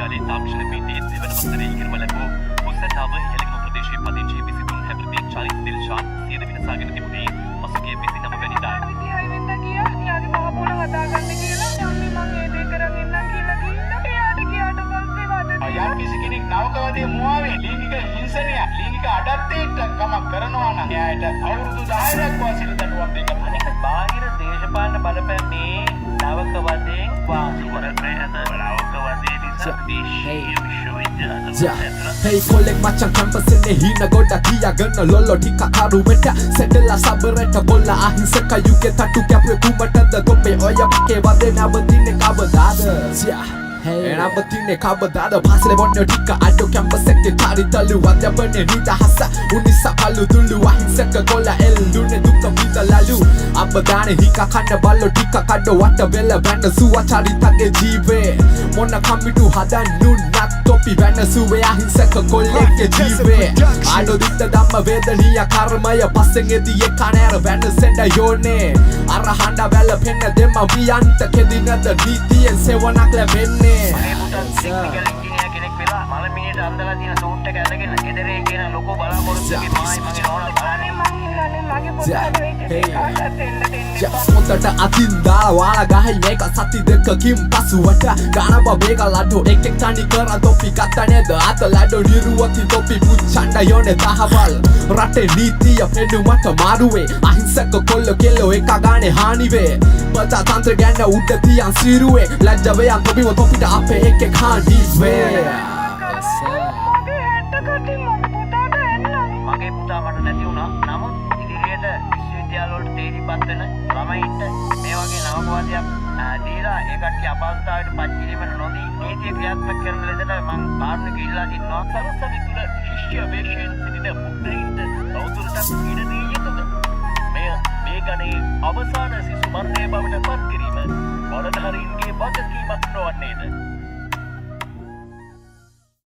විශ්වවිද්‍යාලයේ තාක්ෂණ පීඨයේ දෙවන වසරේ ඉගෙනම ලැබූ උසටාව ඉහළගම ප්‍රදේශයේ පදිංචි 23 හැවිරිදි චරිත් දිල්ෂාන් සියද විනාශගෙන තිබුණේ පසුගිය 29 වෙනිදායි. විද්‍යාවෙන්ද ගියා. යාගේ මහ පොළ හදාගන්න කියලා. යන්නේ මං ඒ දේ කරන් ඉන්නම් කියලා ගිහින්. එයාට ගියාට පස්සේ වද යම් කිසි කෙනෙක් නවකවදී මුවාවේ ලිංගික හිංසනය ලිංගික අඩත්තියට කමක් කරනවා නම් එයාට අවුරුදු 10ක් වාසිය දඬුවම් දෙන්න. අනික බාහිර දේශපාලන බලපෑම් මේ නවකවදයෙන් වාසිවරන්නේ නැත. නවකවදේ නිසා දේශීය විශ්වවිද්‍යාල Hey kolek macam campus ini hina goda kia gana lolo tika karu meta setela sabareta bola ahinsaka yuke tatu kapwe kumata da gope oya pake wade nabatine kabadada Hey nabatine kabadada pasle bonno tika ado campus ekke tari talu wadabane nita hasa unisa palu dulu ahinsaka gola elune dukka pita lalu abadane hika kanda ballo tika kado wata bella banda suwa tari tage jive monna kamitu hadan nun nak topi banda suwe ahinsaka kolleke jive ado ditta damma vedaniya karmaya passen edi ekanera banda senda yone arahanda bella penna demma miyanta kedinada nitiyen sewanak labenne මගේ පුතා technical engineer කෙනෙක් වෙලා මලමිනියට අන්දලා තියෙන suit එක අරගෙන ගෙදරේ කියන ලොකෝ බලාපොරොත්තුකින් මායි මගේ නෝනා බලන්නේ මං මගේ පුතාට වෙච්ච කාටත් දෙන්න මොතට අතින් දාලා වාලා ගහයි මේක සති දෙකකින් පසුවට ගානබ මේක ලඩෝ එකෙක් තනි කර තොපි ගත්ත නේද අත ලඩෝ නිරුවති තොපි පුච්චණ්ඩ යෝනේ දහවල් රටේ නීතිය පෙනුමට මාරුවේ අහිංසක කොල්ල කෙල්ලෝ එක ගානේ හානිවේ පතා තන්ත්‍ර ගැන උඩ තියන් සිරුවේ ලැජ්ජවේ යන් තොපිව තොපිට අපේ එකෙක් හානිවේ මගේ පුතා මට නැති වුණා. නමුත් ඉදිරියට විශ්වවිද්‍යාල වලට තේරිපත් වෙන ළමයින්ට මේ වගේ නවකවාදයක් දීලා ඒ කට්ටිය අපහසුතාවයට පත් කිරීමට නොදී නීතිය ක්‍රියාත්මක කරන ලෙසට මම කාරුණික ඉල්ලා සිටිනවා. සරසවි තුළ ශිෂ්‍ය වේශයෙන් සිටින පුද්ගලයින්ට තවදුරටත් ඉඩ දී යුතුද? මේ ගණේ අවසාන සිසු මරණය බවට පත් කිරීම බලධාරීන්ගේ වගකීමක් නොවන්නේද?